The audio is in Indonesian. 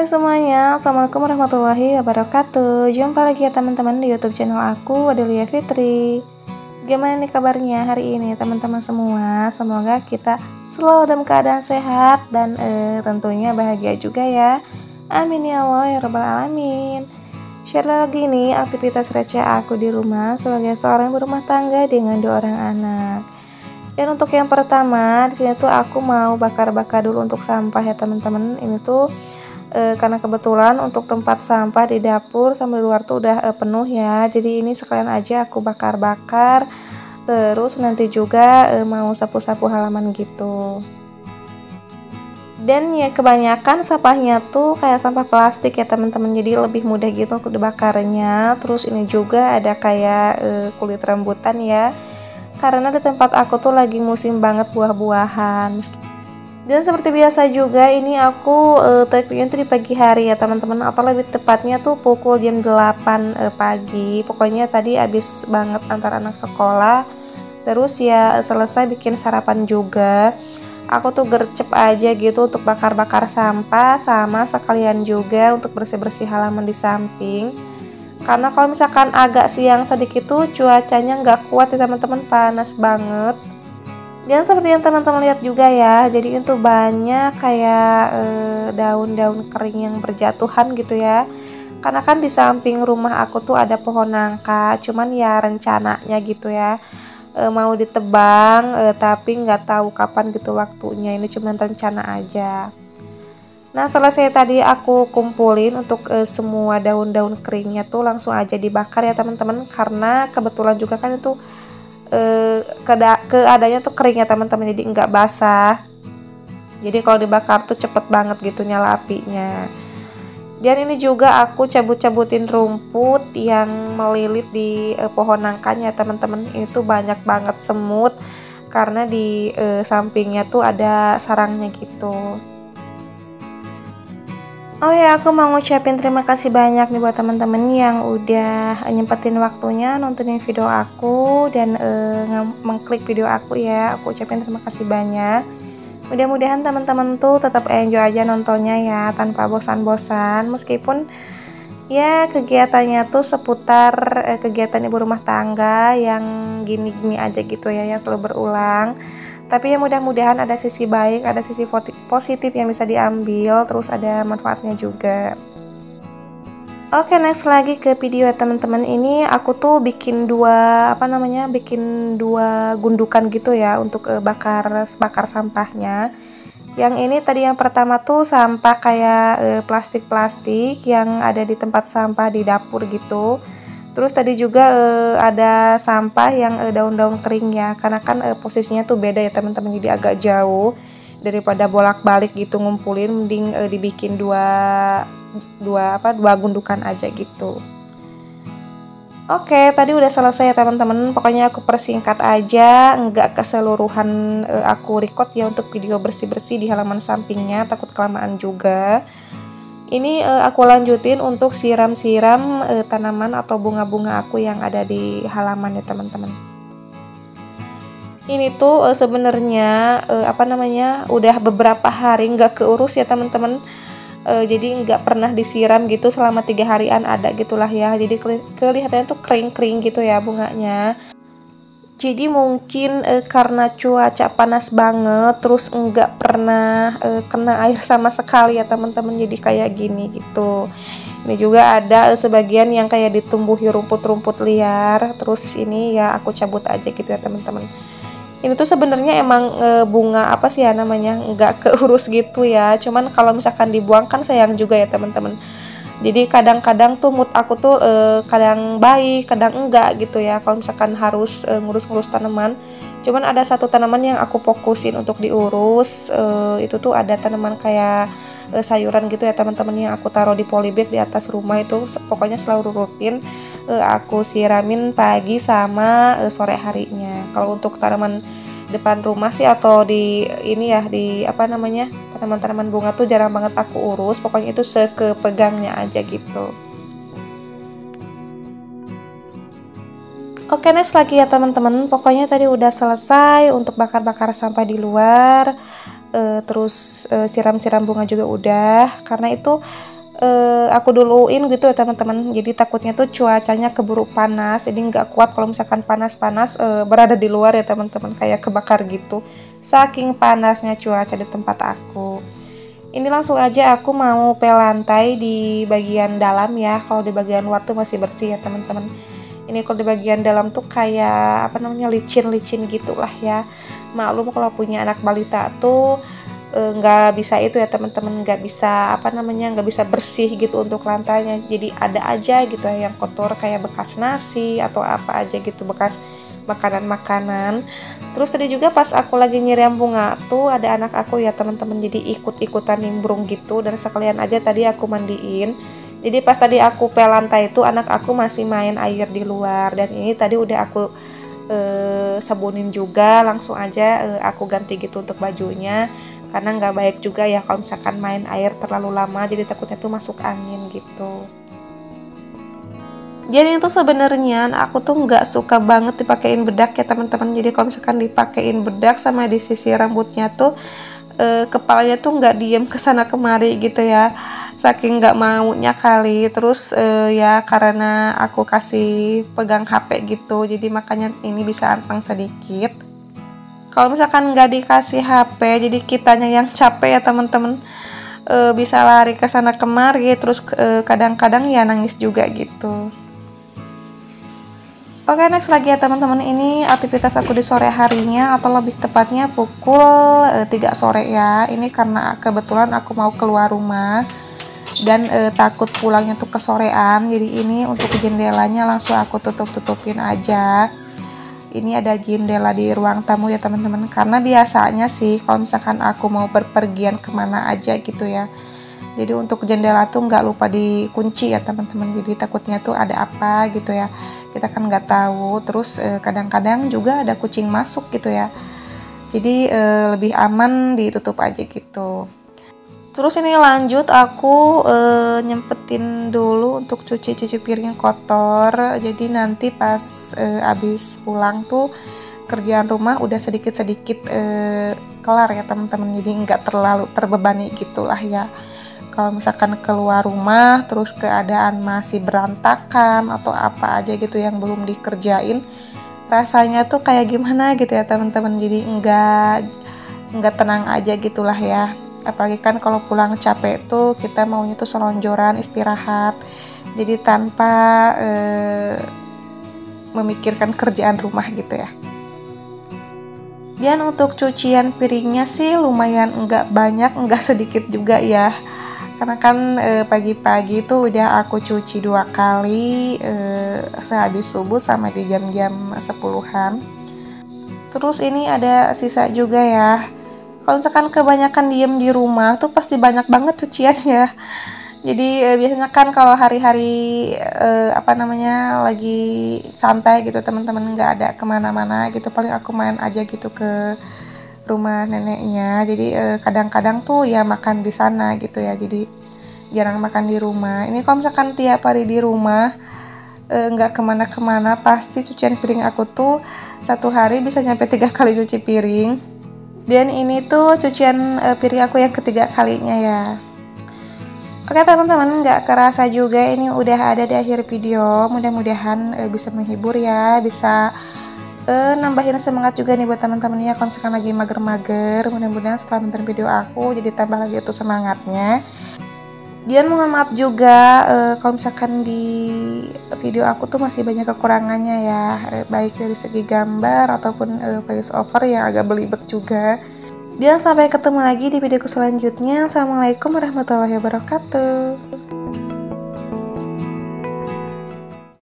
Hai semuanya, Assalamualaikum warahmatullahi wabarakatuh. Jumpa lagi ya teman-teman di YouTube channel aku, Adelia Fitri. Gimana nih kabarnya hari ini teman-teman semua? Semoga kita selalu dalam keadaan sehat dan tentunya bahagia juga ya. Amin ya Allah ya rabbal alamin. Share lagi nih aktivitas receh aku di rumah sebagai seorang berumah tangga dengan 2 orang anak. Dan untuk yang pertama di sini tuh aku mau bakar-bakar dulu untuk sampah ya teman-teman. Ini tuh karena kebetulan untuk tempat sampah di dapur sama di luar tuh udah penuh ya, jadi ini sekalian aja aku bakar-bakar, terus nanti juga mau sapu-sapu halaman gitu. Dan ya kebanyakan sampahnya tuh kayak sampah plastik ya teman-teman, jadi lebih mudah gitu untuk dibakarnya. Terus ini juga ada kayak kulit rambutan ya, karena di tempat aku tuh lagi musim banget buah-buahan. Dan seperti biasa juga ini aku take-nya tuh di pagi hari ya teman-teman, atau lebih tepatnya tuh pukul jam 8 pagi. Pokoknya tadi habis banget antar anak sekolah, terus ya selesai bikin sarapan juga. Aku tuh gercep aja gitu untuk bakar-bakar sampah, sama sekalian juga untuk bersih-bersih halaman di samping. Karena kalau misalkan agak siang sedikit tuh cuacanya nggak kuat ya teman-teman, panas banget. Dan seperti yang teman-teman lihat juga ya, jadi itu banyak kayak daun-daun kering yang berjatuhan gitu ya. Karena kan di samping rumah aku tuh ada pohon nangka, cuman ya rencananya gitu ya mau ditebang, tapi nggak tahu kapan gitu waktunya. Ini cuma rencana aja. Nah selesai tadi aku kumpulin untuk semua daun-daun keringnya tuh langsung aja dibakar ya teman-teman, karena kebetulan juga kan itu keadaannya tuh kering ya teman-teman, jadi nggak basah. Jadi kalau dibakar tuh cepet banget gitu nyala apinya. Dan ini juga aku cabut-cabutin rumput yang melilit di pohon nangkanya teman-teman. Ini tuh banyak banget semut karena di sampingnya tuh ada sarangnya gitu. Oh ya, aku mau ngucapin terima kasih banyak nih buat teman-teman yang udah nyempetin waktunya nontonin video aku dan mengklik video aku ya. Aku ucapin terima kasih banyak. Mudah-mudahan teman-teman tuh tetap enjoy aja nontonnya ya, tanpa bosan-bosan. Meskipun ya kegiatannya tuh seputar kegiatan ibu rumah tangga yang gini-gini aja gitu ya, yang selalu berulang. Tapi ya mudah-mudahan ada sisi baik, ada sisi positif yang bisa diambil, terus ada manfaatnya juga. Oke, next lagi ke video ya teman-teman. Ini aku tuh bikin bikin dua gundukan gitu ya untuk bakar sampahnya. Yang ini tadi yang pertama tuh sampah kayak plastik-plastik yang ada di tempat sampah di dapur gitu. Terus tadi juga ada sampah yang daun-daun kering ya, karena kan posisinya tuh beda ya teman-teman, jadi agak jauh. Daripada bolak-balik gitu ngumpulin, mending dibikin dua gundukan aja gitu. Oke, tadi udah selesai ya teman-teman. Pokoknya aku persingkat aja, nggak keseluruhan aku record ya untuk video bersih-bersih di halaman sampingnya, takut kelamaan juga. Ini aku lanjutin untuk siram-siram tanaman atau bunga-bunga aku yang ada di halaman ya teman-teman. Ini tuh sebenarnya udah beberapa hari nggak keurus ya teman-teman. Jadi nggak pernah disiram gitu selama 3 harian ada gitulah ya. Jadi kelihatannya tuh kering-kering gitu ya bunganya. Jadi mungkin karena cuaca panas banget, terus nggak pernah kena air sama sekali ya teman-teman, jadi kayak gini gitu. Ini juga ada sebagian yang kayak ditumbuhi rumput-rumput liar, terus ini ya aku cabut aja gitu ya teman-teman. Ini tuh sebenarnya emang bunga apa sih ya namanya, nggak keurus gitu ya. Cuman kalau misalkan dibuang kan sayang juga ya teman-teman. Jadi kadang-kadang tuh mood aku tuh kadang baik, kadang enggak gitu ya kalau misalkan harus ngurus-ngurus tanaman. Cuman ada satu tanaman yang aku fokusin untuk diurus, itu tuh ada tanaman kayak sayuran gitu ya teman-teman, yang aku taruh di polybag di atas rumah itu. Pokoknya selalu rutin aku siramin pagi sama sore harinya. Kalau untuk tanaman depan rumah sih atau di ini ya di tanaman-tanaman bunga tuh jarang banget aku urus, pokoknya itu sekepegangnya aja gitu. Oke, next lagi ya teman-teman. Pokoknya tadi udah selesai untuk bakar-bakar sampah di luar, terus siram-siram bunga juga udah. Karena itu aku duluin gitu ya teman-teman. Jadi takutnya tuh cuacanya keburu panas, jadi nggak kuat kalau misalkan panas-panas berada di luar ya teman-teman, kayak kebakar gitu saking panasnya cuaca di tempat aku. Ini langsung aja aku mau pel lantai di bagian dalam ya. Kalau di bagian luar tuh masih bersih ya teman-teman. Ini kalau di bagian dalam tuh kayak apa namanya, licin-licin gitulah ya. Maklum kalau punya anak balita tuh nggak bisa itu ya teman-teman, nggak bisa apa namanya, nggak bisa bersih gitu untuk lantainya. Jadi ada aja gitu ya yang kotor, kayak bekas nasi atau apa aja gitu, bekas makanan-makanan. Terus tadi juga pas aku lagi nyiram bunga tuh ada anak aku ya teman-teman, jadi ikut-ikutan nimbrung gitu, dan sekalian aja tadi aku mandiin. Jadi pas tadi aku pel lantai itu anak aku masih main air di luar, dan ini tadi udah aku sabunin juga, langsung aja aku ganti gitu untuk bajunya, karena nggak baik juga ya kalau misalkan main air terlalu lama, jadi takutnya tuh masuk angin gitu. Jadi itu sebenarnya aku tuh nggak suka banget dipakein bedak ya teman-teman. Jadi kalau misalkan dipakein bedak sama disisir rambutnya tuh kepalanya tuh nggak diem kesana kemari gitu ya, saking nggak maunya kali. Terus ya karena aku kasih pegang HP gitu, jadi makanya ini bisa anteng sedikit. Kalau misalkan nggak dikasih HP, jadi kitanya yang capek ya teman-teman, bisa lari ke sana kemari, terus kadang-kadang ya nangis juga gitu. Oke, next lagi ya teman-teman, ini aktivitas aku di sore harinya, atau lebih tepatnya pukul 3 sore ya. Ini karena kebetulan aku mau keluar rumah dan takut pulangnya tuh kesorean. Jadi ini untuk jendelanya langsung aku tutup-tutupin aja. Ini ada jendela di ruang tamu ya teman-teman, karena biasanya sih kalau misalkan aku mau berpergian kemana aja gitu ya, jadi untuk jendela tuh nggak lupa dikunci ya teman-teman. Jadi takutnya tuh ada apa gitu ya, kita kan nggak tahu. Terus kadang-kadang juga ada kucing masuk gitu ya, jadi lebih aman ditutup aja gitu. Terus ini lanjut aku nyempetin dulu untuk cuci piring yang kotor. Jadi nanti pas abis pulang tuh kerjaan rumah udah sedikit-sedikit kelar ya teman-teman. Jadi nggak terlalu terbebani gitulah ya. Kalau misalkan keluar rumah terus keadaan masih berantakan atau apa aja gitu yang belum dikerjain, rasanya tuh kayak gimana gitu ya teman-teman. Jadi nggak tenang aja gitulah ya. Apalagi kan kalau pulang capek tuh kita maunya tuh selonjoran istirahat, jadi tanpa memikirkan kerjaan rumah gitu ya. Dan untuk cucian piringnya sih lumayan, nggak banyak nggak sedikit juga ya, karena kan pagi-pagi tuh udah aku cuci 2 kali sehabis subuh sama di jam-jam 10-an. Terus ini ada sisa juga ya. Kalau misalkan kebanyakan diem di rumah tuh pasti banyak banget cuciannya. Jadi biasanya kan kalau hari-hari apa namanya lagi santai gitu teman-teman, nggak ada kemana-mana gitu, paling aku main aja gitu ke rumah neneknya. Jadi kadang-kadang tuh ya makan di sana gitu ya. Jadi jarang makan di rumah. Ini kalau misalkan tiap hari di rumah nggak kemana-kemana, pasti cucian piring aku tuh 1 hari bisa nyampe 3 kali cuci piring. Dan ini tuh cucian piring aku yang ketiga kalinya ya. Oke teman-teman, nggak kerasa juga ini udah ada di akhir video. Mudah-mudahan bisa menghibur ya, bisa nambahin semangat juga nih buat teman-teman ya kalau misalkan lagi mager-mager. Mudah-mudahan setelah nonton video aku jadi tambah lagi itu semangatnya. Dan mohon maaf juga kalau misalkan di video aku tuh masih banyak kekurangannya ya, baik dari segi gambar ataupun voice over yang agak belibet juga. Dan sampai ketemu lagi di videoku selanjutnya. Assalamualaikum warahmatullahi wabarakatuh.